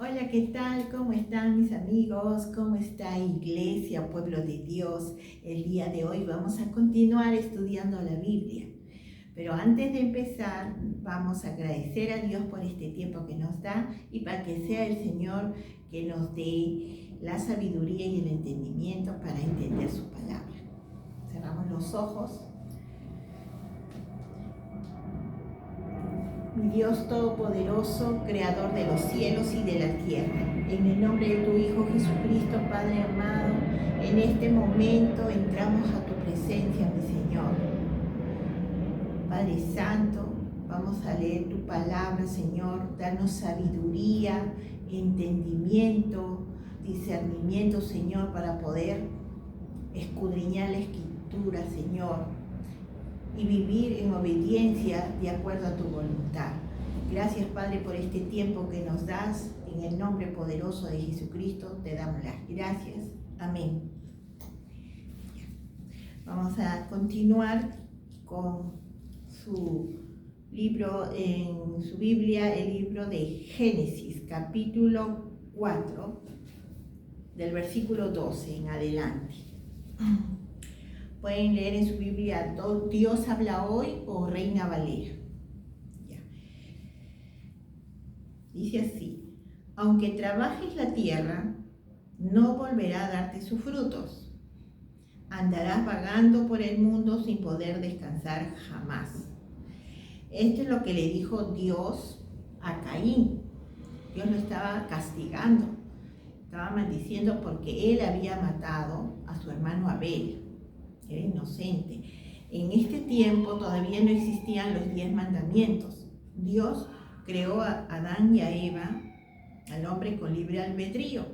Hola, ¿qué tal? ¿Cómo están mis amigos? ¿Cómo está Iglesia, pueblo de Dios? El día de hoy vamos a continuar estudiando la Biblia. Pero antes de empezar, vamos a agradecer a Dios por este tiempo que nos da y para que sea el Señor que nos dé la sabiduría y el entendimiento para entender su palabra. Cerramos los ojos. Mi Dios Todopoderoso, Creador de los cielos y de la tierra, en el nombre de tu Hijo Jesucristo, Padre amado, en este momento entramos a tu presencia, mi Señor. Padre Santo, vamos a leer tu palabra, Señor, danos sabiduría, entendimiento, discernimiento, Señor, para poder escudriñar la Escritura, Señor, y vivir en obediencia de acuerdo a tu voluntad. Gracias, Padre, por este tiempo que nos das. En el nombre poderoso de Jesucristo te damos las gracias. Amén. Vamos a continuar con su libro en su Biblia, el libro de Génesis, capítulo 4, del versículo 12 en adelante. Pueden leer en su Biblia Dios habla hoy o Reina Valera. Ya. Dice así: aunque trabajes la tierra, no volverá a darte sus frutos. Andarás vagando por el mundo sin poder descansar jamás. Esto es lo que le dijo Dios a Caín. Dios lo estaba castigando, estaba maldiciendo porque él había matado a su hermano Abel. Era inocente. En este tiempo todavía no existían los 10 mandamientos. Dios creó a Adán y a Eva, al hombre con libre albedrío.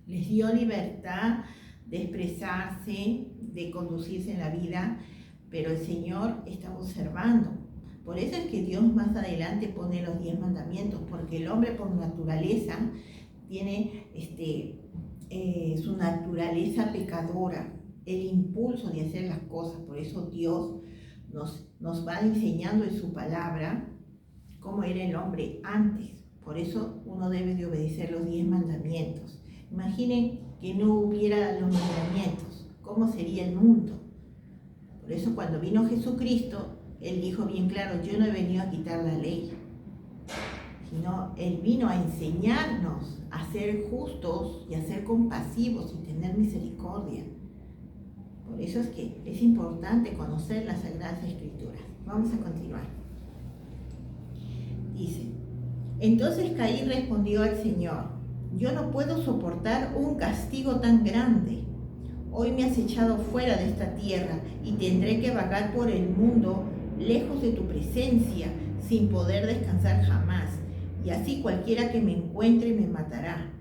Les dio libertad de expresarse, de conducirse en la vida, pero el Señor está observando. Por eso es que Dios más adelante pone los 10 mandamientos, porque el hombre por naturaleza tiene su naturaleza pecadora, el impulso de hacer las cosas. Por eso Dios nos va enseñando en su palabra cómo era el hombre antes. Por eso uno debe de obedecer los 10 mandamientos. Imaginen que no hubiera los mandamientos, ¿cómo sería el mundo? Por eso cuando vino Jesucristo, Él dijo bien claro: yo no he venido a quitar la ley, sino Él vino a enseñarnos a ser justos y a ser compasivos y tener misericordia. Por eso es que es importante conocer las Sagradas Escrituras. Vamos a continuar. Dice: entonces Caín respondió al Señor: yo no puedo soportar un castigo tan grande. Hoy me has echado fuera de esta tierra y tendré que vagar por el mundo lejos de tu presencia, sin poder descansar jamás. Y así cualquiera que me encuentre me matará.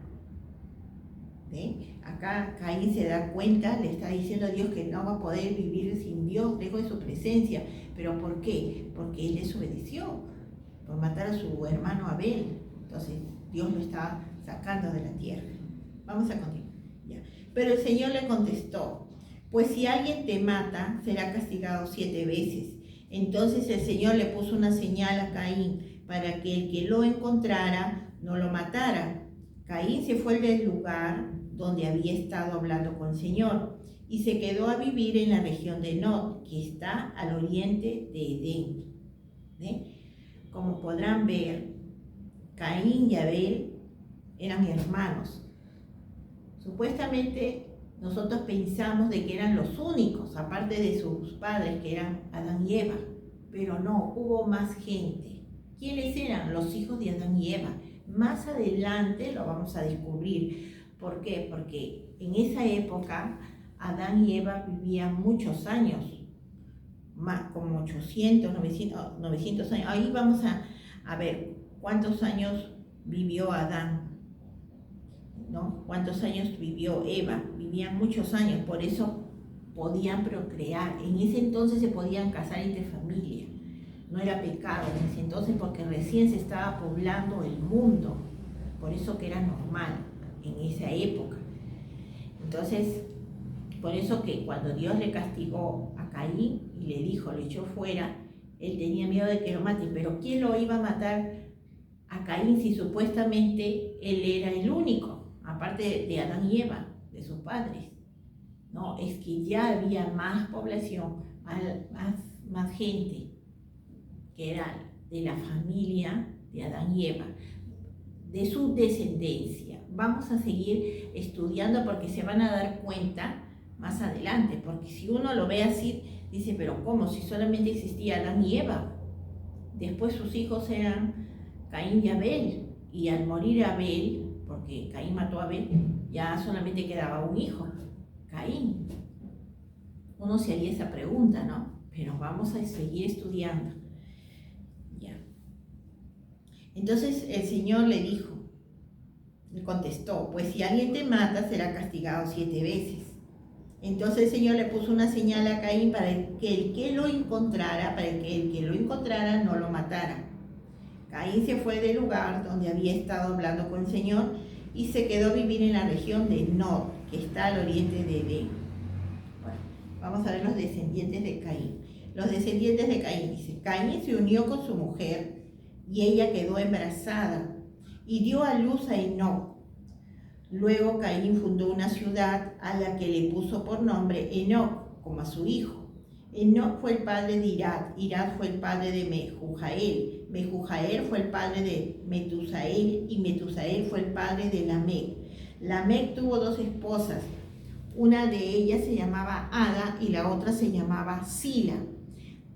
¿Sí? Acá Caín se da cuenta, le está diciendo a Dios que no va a poder vivir sin Dios, lejos de su presencia. ¿Pero por qué? Porque él desobedeció, por matar a su hermano Abel. Entonces Dios lo estaba sacando de la tierra. Vamos a continuar. Ya. Pero el Señor le contestó: pues si alguien te mata, será castigado 7 veces. Entonces el Señor le puso una señal a Caín para que el que lo encontrara no lo matara. Caín se fue del lugar donde había estado hablando con el Señor y se quedó a vivir en la región de Nod, que está al oriente de Edén. Como podrán ver, Caín y Abel eran hermanos. Supuestamente nosotros pensamos de que eran los únicos, aparte de sus padres, que eran Adán y Eva, pero no, hubo más gente. ¿Quiénes eran? Los hijos de Adán y Eva. Más adelante lo vamos a descubrir. ¿Por qué? Porque en esa época Adán y Eva vivían muchos años, más como 800, 900 años. Ahí vamos a ver cuántos años vivió Adán, ¿no? ¿Cuántos años vivió Eva? Vivían muchos años, por eso podían procrear. En ese entonces se podían casar entre familia. No era pecado en ese entonces porque recién se estaba poblando el mundo. Por eso que era normal en esa época. Entonces, por eso que cuando Dios le castigó a Caín y le dijo, le echó fuera, él tenía miedo de que lo maten. Pero ¿quién lo iba a matar a Caín si supuestamente él era el único, aparte de Adán y Eva, de sus padres? No, es que ya había más población, más gente que era de la familia de Adán y Eva, de su descendencia. Vamos a seguir estudiando porque se van a dar cuenta más adelante, porque si uno lo ve así, dice, pero ¿cómo? Si solamente existía Adán y Eva. Después sus hijos eran Caín y Abel, y al morir Abel, porque Caín mató a Abel, ya solamente quedaba un hijo, Caín. Uno se haría esa pregunta, ¿no? Pero vamos a seguir estudiando. Ya. Entonces el Señor le contestó, pues si alguien te mata será castigado 7 veces. Entonces el Señor le puso una señal a Caín para que el que lo encontrara no lo matara. Caín se fue del lugar donde había estado hablando con el Señor y se quedó a vivir en la región de Nod, que está al oriente de Edén. Bueno, vamos a ver los descendientes de Caín. Los descendientes de Caín, dice, Caín se unió con su mujer y ella quedó embarazada y dio a luz a Enoc. Luego Caín fundó una ciudad a la que le puso por nombre Enoc, como a su hijo. Enoc fue el padre de Irad, Irad fue el padre de Mehujael, Mehujael fue el padre de Metusael y Metusael fue el padre de Lamec. Lamec tuvo 2 esposas, una de ellas se llamaba Ada y la otra se llamaba Sila.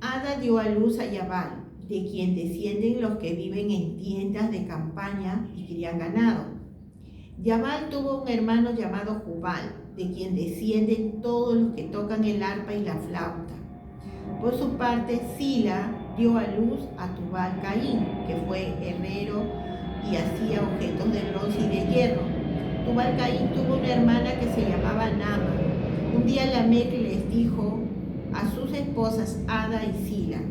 Ada dio a luz a Yabal, de quien descienden los que viven en tiendas de campaña y crían ganado. Yabal tuvo un hermano llamado Jubal, de quien descienden todos los que tocan el arpa y la flauta. Por su parte, Sila dio a luz a Tubal Caín, que fue herrero y hacía objetos de bronce y de hierro. Tubal Caín tuvo una hermana que se llamaba Nama. Un día Lamec les dijo a sus esposas Ada y Sila,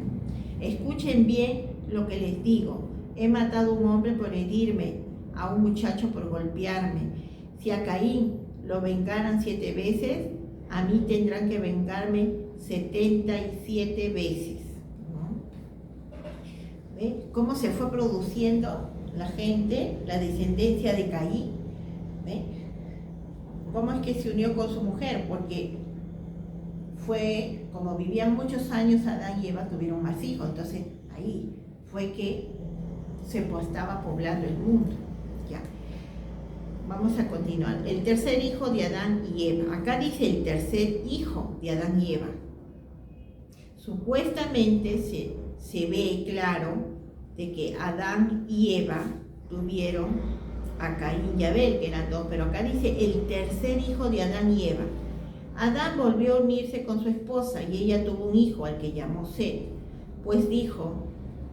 escuchen bien lo que les digo, he matado a un hombre por herirme, a un muchacho por golpearme. Si a Caín lo vengaran 7 veces, a mí tendrán que vengarme 77 veces. ¿No? ¿Ve cómo se fue produciendo la gente, la descendencia de Caín? ¿Ve? ¿Cómo es que se unió con su mujer? Porque fue, como vivían muchos años, Adán y Eva tuvieron más hijos, entonces ahí fue que se estaba poblando el mundo. Ya. Vamos a continuar. El tercer hijo de Adán y Eva. Acá dice el tercer hijo de Adán y Eva. Supuestamente se ve claro de que Adán y Eva tuvieron a Caín y Abel, que eran 2, pero acá dice el tercer hijo de Adán y Eva. Adán volvió a unirse con su esposa y ella tuvo un hijo al que llamó Set, pues dijo,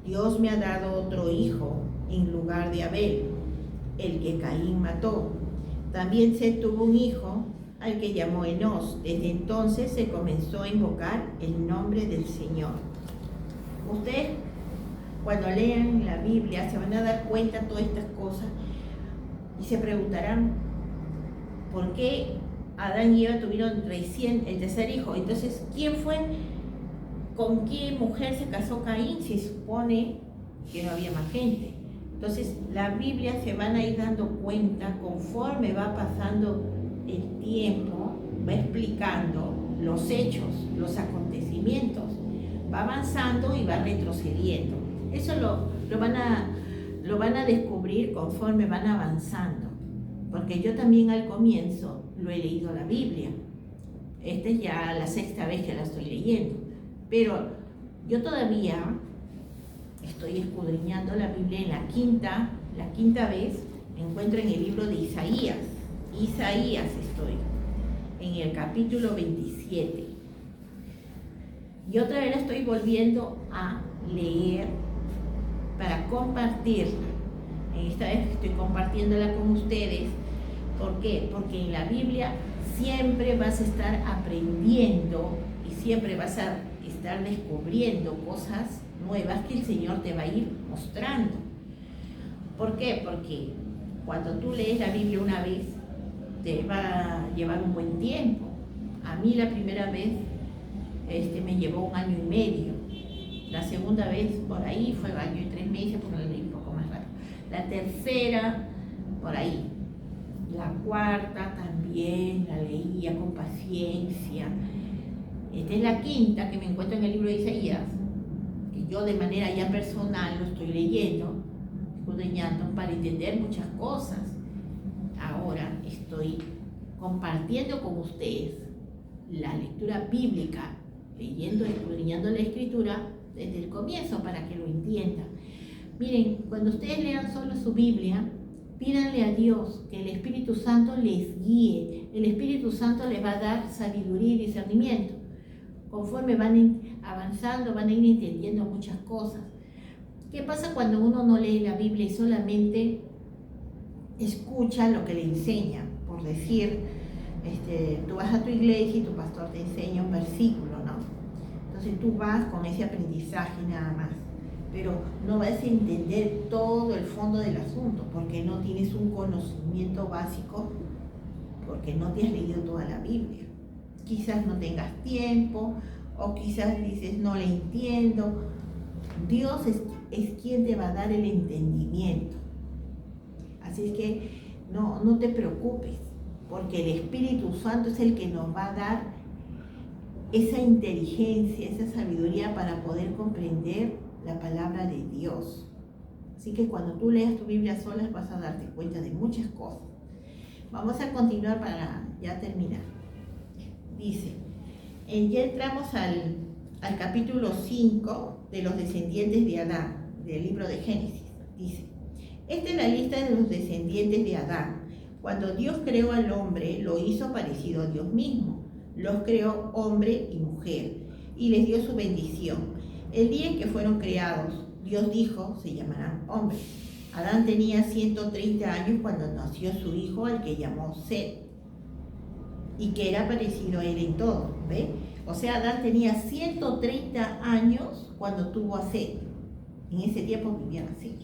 Dios me ha dado otro hijo en lugar de Abel, el que Caín mató. También Set tuvo un hijo al que llamó Enos. Desde entonces se comenzó a invocar el nombre del Señor. Ustedes, cuando lean la Biblia, se van a dar cuenta de todas estas cosas y se preguntarán, ¿por qué Adán y Eva tuvieron recién el tercer hijo? Entonces, ¿quién fue? ¿Con qué mujer se casó Caín? Se supone que no había más gente. Entonces, la Biblia se van a ir dando cuenta conforme va pasando el tiempo, va explicando los hechos, los acontecimientos, va avanzando y va retrocediendo. Eso lo van a descubrir conforme van avanzando, porque yo también al comienzo lo he leído la Biblia. Esta es ya la 6ª vez que la estoy leyendo, pero yo todavía estoy escudriñando la Biblia en la quinta vez, me encuentro en el libro de Isaías. Isaías estoy, en el capítulo 27. Y otra vez la estoy volviendo a leer para compartirla. Esta vez estoy compartiéndola con ustedes. ¿Por qué? Porque en la Biblia siempre vas a estar aprendiendo y siempre vas a estar descubriendo cosas nuevas que el Señor te va a ir mostrando. ¿Por qué? Porque cuando tú lees la Biblia una vez, te va a llevar un buen tiempo. A mí la primera vez me llevó 1 año y medio. La segunda vez por ahí fue 1 año y 3 meses, porque lo leí un poco más rápido. La tercera, por ahí. La cuarta también la leía con paciencia. Esta es la quinta que me encuentro en el libro de Isaías, que yo de manera ya personal lo estoy leyendo, escudriñando para entender muchas cosas. Ahora estoy compartiendo con ustedes la lectura bíblica, leyendo y escudriñando la escritura desde el comienzo para que lo entiendan. Miren, cuando ustedes lean solo su Biblia, pídanle a Dios que el Espíritu Santo les guíe. El Espíritu Santo les va a dar sabiduría y discernimiento. Conforme van avanzando, van a ir entendiendo muchas cosas. ¿Qué pasa cuando uno no lee la Biblia y solamente escucha lo que le enseña? Por decir, tú vas a tu iglesia y tu pastor te enseña un versículo, ¿no? Entonces tú vas con ese aprendizaje nada más, pero no vas a entender todo el fondo del asunto, porque no tienes un conocimiento básico, porque no te has leído toda la Biblia. Quizás no tengas tiempo, o quizás dices, no le entiendo. Dios es quien te va a dar el entendimiento. Así es que no te preocupes, porque el Espíritu Santo es el que nos va a dar esa inteligencia, esa sabiduría para poder comprender la palabra de Dios. Así que cuando tú leas tu Biblia sola vas a darte cuenta de muchas cosas. Vamos a continuar para ya terminar. Dice, ya entramos al capítulo 5 de los descendientes de Adán, del libro de Génesis. Dice, esta es la lista de los descendientes de Adán. Cuando Dios creó al hombre, lo hizo parecido a Dios mismo. Los creó hombre y mujer, y les dio su bendición. El día en que fueron creados, Dios dijo, se llamarán hombres. Adán tenía 130 años cuando nació su hijo, al que llamó Set, y que era parecido a él en todo, ¿ve? O sea, Adán tenía 130 años cuando tuvo a Set. En ese tiempo vivían así.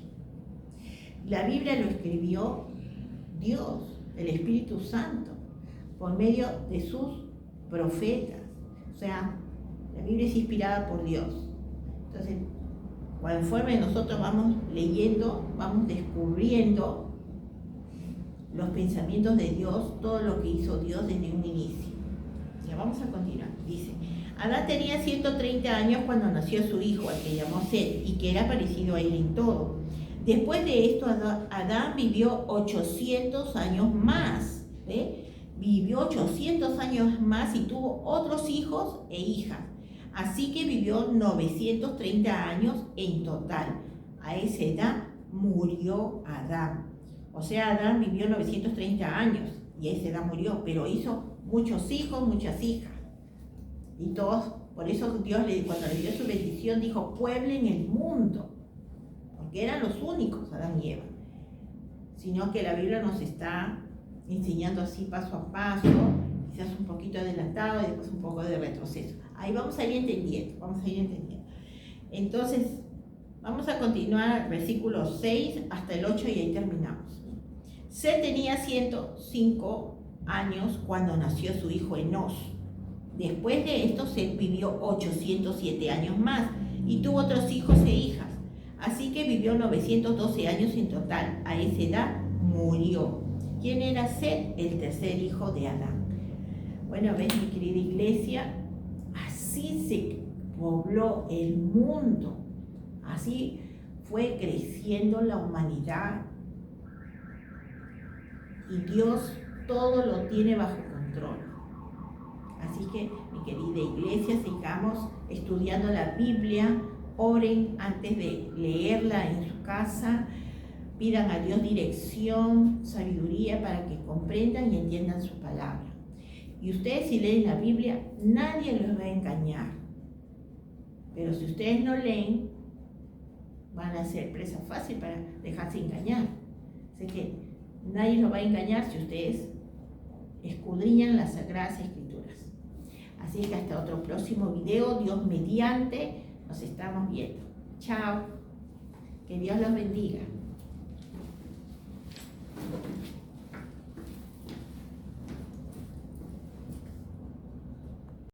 La Biblia lo escribió Dios, el Espíritu Santo, por medio de sus profetas. O sea, la Biblia es inspirada por Dios. Entonces, conforme nosotros vamos leyendo, vamos descubriendo los pensamientos de Dios, todo lo que hizo Dios desde un inicio. Ya vamos a continuar. Dice, Adán tenía 130 años cuando nació su hijo, al que llamó Set, y que era parecido a él en todo. Después de esto, Adán vivió 800 años más. ¿Ve? Vivió 800 años más y tuvo otros hijos e hijas. Así que vivió 930 años en total. A esa edad murió Adán. O sea, Adán vivió 930 años y a esa edad murió, pero hizo muchos hijos, muchas hijas. Y todos, por eso Dios cuando le dio su bendición, dijo, pueblen el mundo. Porque eran los únicos, Adán y Eva. Sino que la Biblia nos está enseñando así paso a paso, quizás un poquito adelantado y después un poco de retroceso. Ahí vamos a ir entendiendo, Entonces, vamos a continuar versículo 6 hasta el 8 y ahí terminamos. Set tenía 105 años cuando nació su hijo Enos. Después de esto, Set vivió 807 años más y tuvo otros hijos e hijas. Así que vivió 912 años en total. A esa edad murió. ¿Quién era Set? El tercer hijo de Adán. Bueno, ves, mi querida iglesia, así se pobló el mundo. Así fue creciendo la humanidad. Y Dios todo lo tiene bajo control. Así que, mi querida iglesia, sigamos estudiando la Biblia. Oren antes de leerla en su casa. Pidan a Dios dirección, sabiduría para que comprendan y entiendan su palabra. Y ustedes, si leen la Biblia, nadie los va a engañar. Pero si ustedes no leen, van a ser presa fácil para dejarse engañar. Así que nadie los va a engañar si ustedes escudriñan las Sagradas Escrituras. Así que hasta otro próximo video, Dios mediante, nos estamos viendo. Chao. Que Dios los bendiga.